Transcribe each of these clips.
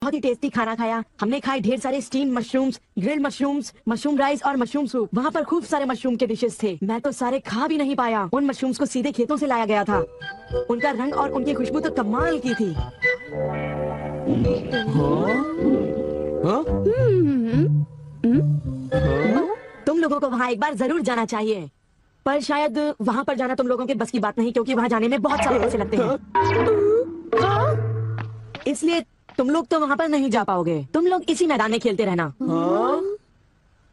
बहुत ही टेस्टी खाना खाया। हमने खाए ढेर सारे steam mushrooms, grilled mushrooms, mushroom rice और मशरूम सूप। वहाँ पर खूब सारे मशरूम के डिशेस थे। मैं तो सारे खा भी नहीं पाया। उन मशरूम्स को सीधे खेतों से लाया गया था। उनका रंग और उनकी खुशबू तो कमाल की थी। तुम लोगों को वहाँ एक बार जरूर जाना चाहिए, पर शायद वहाँ पर जाना तुम लोगों के बस की बात नहीं, क्योंकि वहाँ जाने में बहुत सारे पैसे लगते हैं। इसलिए तुम लोग तो वहाँ पर नहीं जा पाओगे। तुम लोग इसी मैदान में खेलते रहना।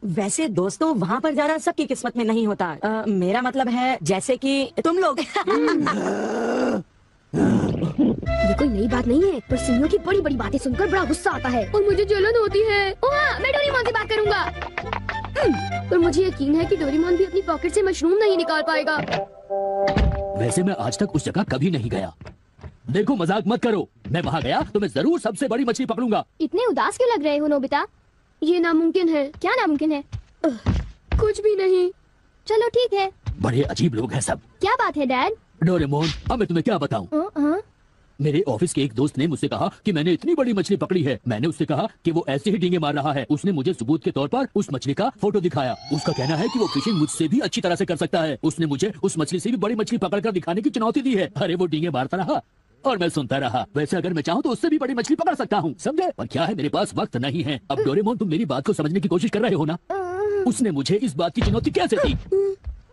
वैसे दोस्तों, वहाँ पर जाना सबकी किस्मत में नहीं होता। मेरा मतलब है जैसे कि तुम लोग। ये कोई नई बात नहीं है, पर सिंह की बड़ी बड़ी बातें सुनकर बड़ा गुस्सा आता है और मुझे जलन होती है। ओह, मैं डोरेमोन से बात करूंगा। पर मुझे यकीन है कि डोरेमोन भी अपनी पॉकेट से मशरूम नहीं निकाल पाएगा। वैसे मैं आज तक उस जगह कभी नहीं गया। देखो, मजाक मत करो। मैं वहाँ गया तो मैं जरूर सबसे बड़ी मछली पकड़ूंगा। इतने उदास क्यों लग रहे हो नोबिता? ये नामुमकिन है। क्या नामुमकिन है? कुछ भी नहीं। चलो ठीक है। बड़े अजीब लोग हैं सब। क्या बात है डैड? डोरेमोन, अब मैं तुम्हें क्या बताऊं? मेरे ऑफिस के एक दोस्त ने मुझसे कहा कि मैंने इतनी बड़ी मछली पकड़ी है। मैंने उससे कहा कि वो ऐसे ही डींगे मार रहा है। उसने मुझे सबूत के तौर पर उस मछली का फोटो दिखाया। उसका कहना है कि वो फिशिंग मुझसे भी अच्छी तरह से कर सकता है। उसने मुझे उस मछली से भी बड़ी मछली पकड़कर दिखाने की चुनौती दी है। अरे वो डींगे मारता रहा और मैं सुनता रहा। वैसे अगर मैं चाहूँ तो उससे भी बड़ी मछली पकड़ सकता हूँ, समझे? पर क्या है, मेरे पास वक्त नहीं है। अब डोरेमोन, तुम मेरी बात को समझने की कोशिश कर रहे हो ना? उसने मुझे इस बात की चुनौती कैसे दी?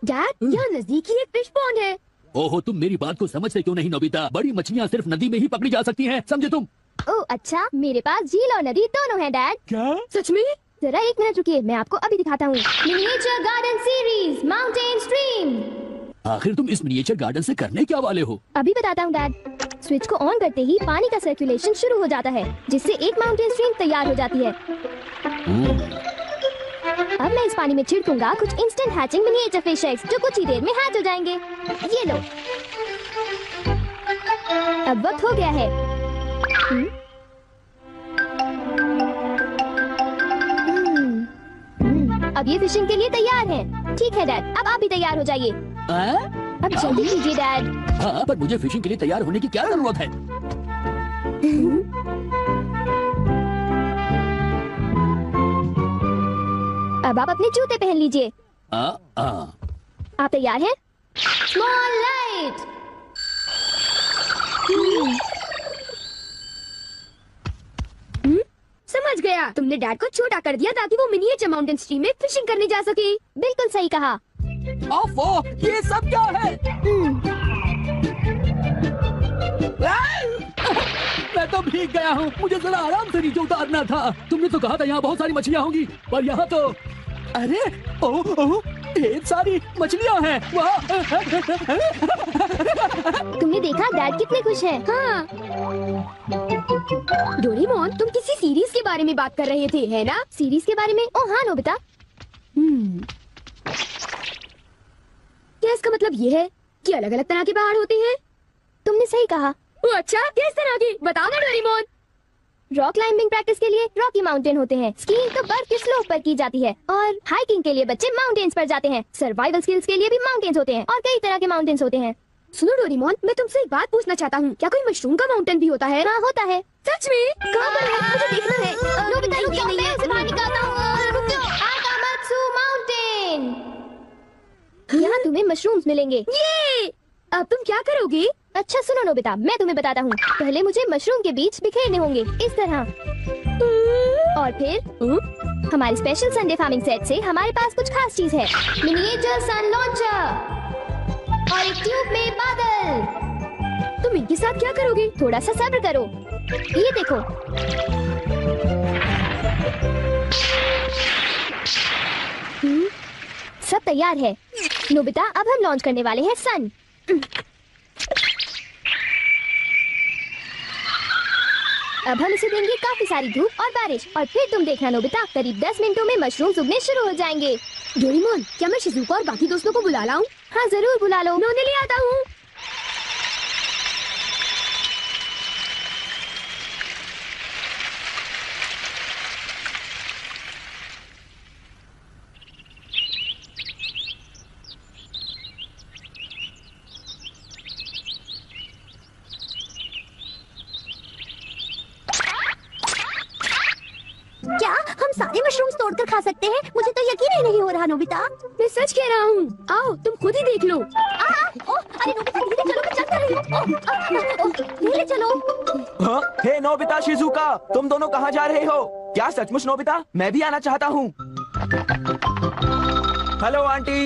डैड, यहाँ नजदीक ही एक फिश पॉन्ड है। ओहो, तुम मेरी बात को समझते क्यों नहीं नोबिता? बड़ी मछलियाँ सिर्फ नदी में ही पकड़ी जा सकती हैं, समझे तुम? ओह अच्छा, मेरे पास झील और नदी दोनों हैं डैड। क्या? सच में? जरा एक मिनट रुकिए, मैं आपको अभी दिखाता हूँ। Miniature garden series mountain stream. आखिर तुम इस मिनिएचर गार्डन से करने क्या वाले हो? अभी बताता हूँ डैड। स्विच को ऑन करते ही पानी का सर्कुलेशन शुरू हो जाता है, जिससे एक माउंटेन स्ट्रीम तैयार हो जाती है। अब मैं इस पानी में छिड़कूंगा कुछ instant hatching miniature fish eggs, जो कुछ ही देर में हैच हो जाएंगे। ये लो। अब वक्त हो गया है। अब ये फिशिंग के लिए तैयार हैं। ठीक है डैड, अब आप भी तैयार हो जाइए। अब जल्दी कीजिए डैड। हाँ, पर मुझे फिशिंग के लिए तैयार होने की क्या जरूरत है? अब आप अपने जूते पहन लीजिए। आप तैयार हैं? Small light. समझ गया, तुमने डैड को छोटा कर दिया ताकि वो मिनिएचर माउंटेन स्ट्रीम में फिशिंग करने जा सके। बिल्कुल सही कहा। ओफो, ये सब क्या है? मैं तो भीग गया हूँ। मुझे जरा आराम से नीचे उतारना था। तुमने तो कहा था यहाँ बहुत सारी मछलियाँ होंगी, पर यहाँ तो अरे ओह, ढेर सारी मछलियाँ हैं। तुमने देखा डैड कितने खुश हैं। हाँ। डोरेमोन, तुम किसी सीरीज के बारे में बात कर रहे थे, है ना? सीरीज के बारे में? ओह हाँ नोबिता। क्या इसका मतलब ये है कि अलग अलग तरह के पहाड़ होते हैं? तुमने सही कहा। ओह अच्छा, किस तरह के? बताओ ना डोरेमोन। रॉक क्लाइंबिंग प्रैक्टिस के लिए रॉकी माउंटेन होते हैं। स्कीइंग तो बर्फ के स्लोप पर की जाती है और हाइकिंग के लिए बच्चे माउंटेन्स पर जाते हैं। सर्वाइवल स्किल्स के लिए भी माउंटेन्स होते हैं और कई तरह के माउंटेन्स होते हैं। सुनो डोरेमोन, मैं तुमसे एक बात पूछना चाहता हूँ। क्या कोई मशरूम का माउंटेन भी होता है? हाँ होता है। सच में? कहाँ पर है? मुझे देखना है। नोबिता रुक जाओ, मैं उसे बाहर निकालता हूँ। रुक जाओ। आकामात्सु माउंटेन। यहाँ तुम्हें मशरूम्स मिलेंगे। ये अब तुम क्या करोगे? अच्छा सुनो नोबिता, मैं तुम्हें बताता हूँ। पहले मुझे मशरूम के बीज बिखेरने होंगे, इस तरह। और फिर हमारे स्पेशल संडे फार्मिंग सेट से हमारे पास कुछ खास चीज है। मिनिएचर सन लॉन्चर और एक ट्यूब में बादल। तुम इनके साथ क्या करोगे? थोड़ा सा सब्र करो। ये देखो। सब तैयार है नोबिता। अब हम लॉन्च करने वाले हैं सन। अब हम इसे देंगे काफी सारी धूप और बारिश, और फिर तुम देखना नोबिता, करीब 10 मिनटों में मशरूम उगने शुरू हो जाएंगे। डोरेमोन, क्या मैं शिज़ुका और बाकी दोस्तों को बुला लाऊं? हाँ जरूर बुला लो, मैं उन्हें ले आता हूँ। सारे मशरूम्स तोड़कर खा सकते हैं? मुझे तो यकीन ही नहीं हो रहा नोबिता। मैं सच कह रहा हूँ। आओ तुम खुद ही देख लो। अरे नोबिता धीरे चलो, मैं चल कर रही हूँ। धीरे चलो। हाँ? हे नोबिता, शिजुका, तुम दोनों कहाँ जा रहे हो? क्या सचमुच नोबिता? मैं भी आना चाहता हूँ। Hello aunty.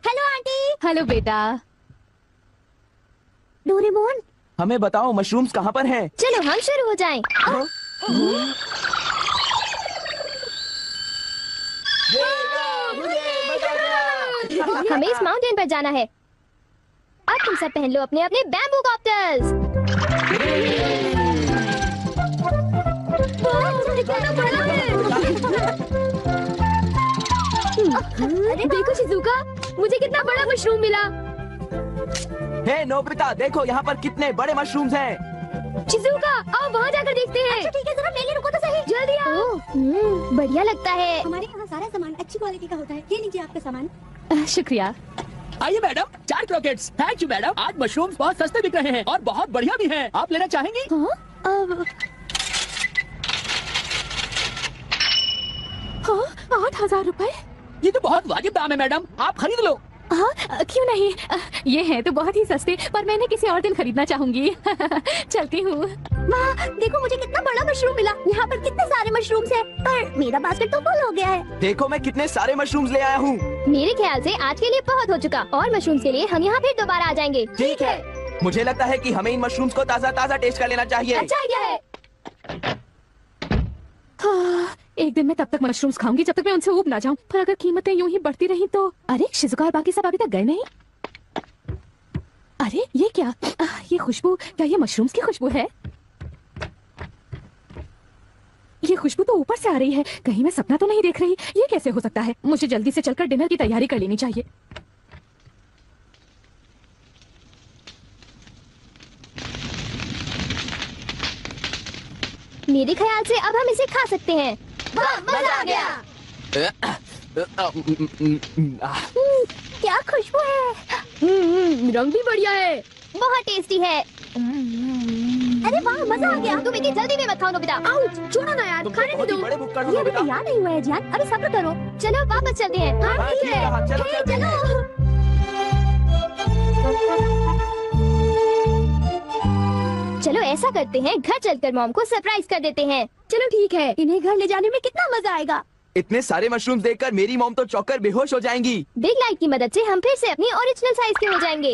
Hello aunty. Hello बेटा। डोरेमोन, हमें बताओ मशरूम्स कहाँ पर हैं? चलो हम शुरू हो जाएं। हाँ? हमें इस माउंटेन पर जाना है। अब तुम सब पहन लो अपने अपने बैम्बू कॉप्टर्स। कितना बड़ा है। देखो शिजुका, मुझे कितना बड़ा मशरूम मिला। हे नोबिता, देखो यहाँ पर कितने बड़े मशरूम्स हैं। शिजुका, आओ वहाँ जाकर देखते हैं। अच्छा ठीक है, जरा मेरे रुको तो सही। जल्दी आओ। बढ़िया लगता है। हमारे यहाँ सारा सामान अच्छी क्वालिटी का होता है। ये लीजिए आपका सामान। शुक्रिया। आइए madam, 4 croquettes. Thank you madam. आज मशरूम्स बहुत सस्ते बिक रहे हैं और बहुत बढ़िया भी हैं। आप लेना चाहेंगी? हाँ, 8,000 रुपए। ये तो बहुत वाजिब दाम है मैडम, आप खरीद लो। हाँ, क्यों नहीं। ये है तो बहुत ही सस्ते, पर मैंने किसी और दिन खरीदना चाहूंगी। चलती हूँ। माँ देखो, मुझे कितना बड़ा मशरूम मिला। यहाँ पर कितने सारे मशरूम्स हैं, पर मेरा बास्केट तो फुल हो गया है। देखो मैं कितने सारे मशरूम्स ले आया हूँ। मेरे ख्याल से आज के लिए बहुत हो चुका, और मशरूम्स के लिए हम यहाँ फिर दोबारा आ जाएंगे। ठीक है। मुझे लगता है कि हमें इन मशरूम्स को ताज़ा ताज़ा टेस्ट कर लेना चाहिए। अच्छा आइडिया है। हाँ, एक दिन मैं तब तक मशरूम्स खाऊंगी जब तक मैं उनसे ऊब ना जाऊं। पर अगर कीमतें यूं ही बढ़ती रही तो। अरे शिजुका और बाकी सब अभी तक गए नहीं। अरे ये क्या? ये खुशबू, क्या ये मशरूम्स की खुशबू है? ये खुशबू तो ऊपर से आ रही है। कहीं मैं सपना तो नहीं देख रही? ये कैसे हो सकता है? मुझे जल्दी से चलकर डिनर की तैयारी कर लेनी चाहिए। मेरे ख्याल से अब हम इसे खा सकते हैं। मजा आ गया। क्या खुशबू है। रंग भी बढ़िया है। बहुत टेस्टी है। अरे वाह, मजा आ गया। तुम इतनी जल्दी में मत खाओ नोबिता। आउच, छोड़ो ना यार, खाने नहीं दो। बड़े बुक कर दो ये अभी नोबिता। तैयार नहीं हुआ है जान, अरे सब्र करो। चलो वापस चलते हैं। हाँ हाँ, ठीक ठीक है, हाँ, है। चलो, हे, चलते हैं। चलो ऐसा करते हैं, घर चलकर मॉम को सरप्राइज कर देते हैं। चलो ठीक है, इन्हें घर ले जाने में कितना मजा आएगा। इतने सारे मशरूम्स देखकर मेरी मॉम तो चौंकर बेहोश हो जाएंगी। बिग लाइट की मदद से हम फिर से अपनी ओरिजिनल साइज के हो जाएंगे।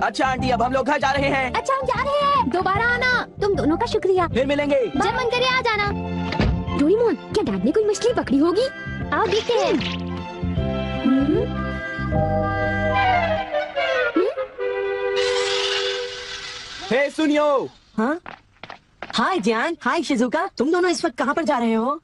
अच्छा आंटी, अब हम लोग घर जा रहे हैं। अच्छा हम जा रहे हैं। दोबारा आना। तुम दोनों का शुक्रिया। फिर मिलेंगे। जब मन करे आ जाना। डोरेमोन, क्या डैड ने कोई मछली पकड़ी होगी? आओ देखते हैं। हे सुनियो। हाँ, हाय जान, हाय शिजुका, तुम दोनों इस वक्त कहाँ पर जा रहे हो?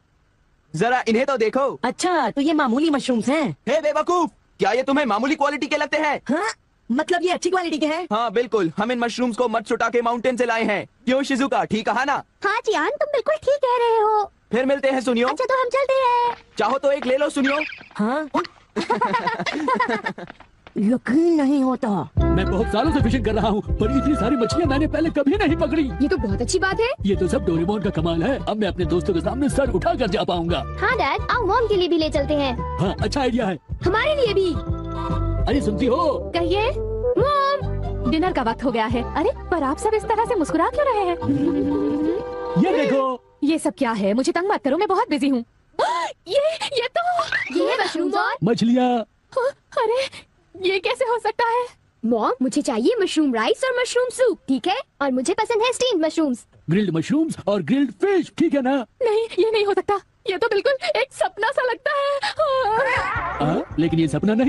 जरा इन्हें तो देखो। अच्छा, तो ये मामूली मशरूम्स हैं। हे बेवकूफ, क्या ये तुम्हें मामूली क्वालिटी के लगते हैं? हाँ, मतलब ये अच्छी क्वालिटी के हैं। हाँ बिल्कुल, हम इन मशरूम्स को मत्सुटा के माउंटेन से लाए हैं। क्यों शिजुका, ठीक कहा ना? हाँ जियान, तुम बिल्कुल ठीक कह रहे हो। फिर मिलते हैं सुनियो। अच्छा तो हम चलते हैं। चाहो तो एक ले लो सुनियो। हाँ। यकीन नहीं होता। मैं बहुत सालों से फिशिंग कर रहा हूँ, पर इतनी सारी मछलियाँ मैंने पहले कभी नहीं पकड़ी। ये तो बहुत अच्छी बात है। ये तो सब डोरेमोन का कमाल है। अब मैं अपने दोस्तों के सामने सर उठा कर जा पाऊंगा। हाँ डैड, आओ मॉम के लिए भी ले चलते हैं। हाँ, अच्छा आइडिया है। हमारे लिए भी। अरे सुनती हो? कहिए। मॉम, डिनर का वक्त हो गया है। अरे पर आप सब इस तरह से मुस्कुरा क्यों रहे हैं? ये देखो। ये सब क्या है? मुझे तंग मत करो, मैं बहुत बिजी हूँ। ये तो ये मशरूम और मछलियाँ। अरे ये कैसे हो सकता है? मॉम, मुझे चाहिए मशरूम राइस और मशरूम सूप, ठीक है? और मुझे पसंद है स्टीम्ड मशरूम्स। ग्रिल्ड मशरूम्स और ग्रिल्ड फिश, ठीक है ना? नहीं, ये नहीं हो सकता। ये तो बिल्कुल एक सपना सा लगता है। लेकिन ये सपना नहीं।